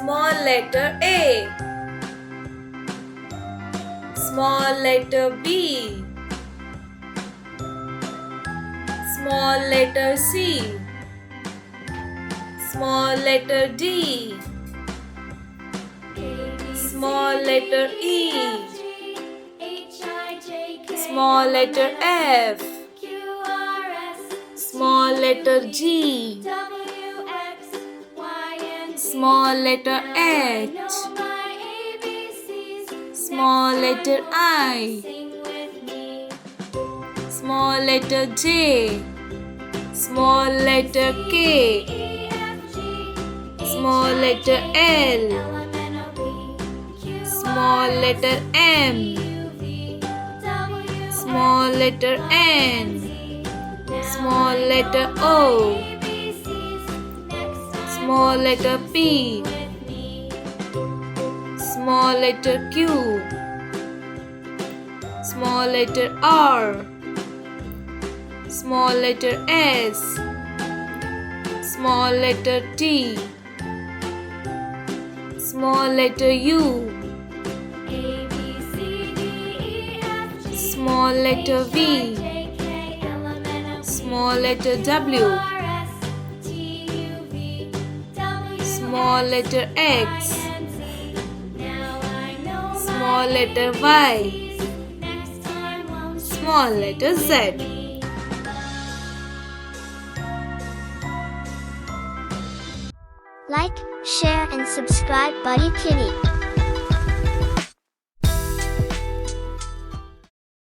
Small letter A. Small letter B. Small letter C. Small letter D. Small letter E. Small letter F. Small letter G. Small letter H. Small letter I. Small letter J. Small letter K. Small letter L. Small letter M. Small letter N. Small letter O. Small letter P. Small letter Q. Small letter R. Small letter S. Small letter T. Small letter U. Small letter V. Small letter W. Small letter X. Small letter Y. Small letter Z. Like, share and subscribe Buddy Kitty.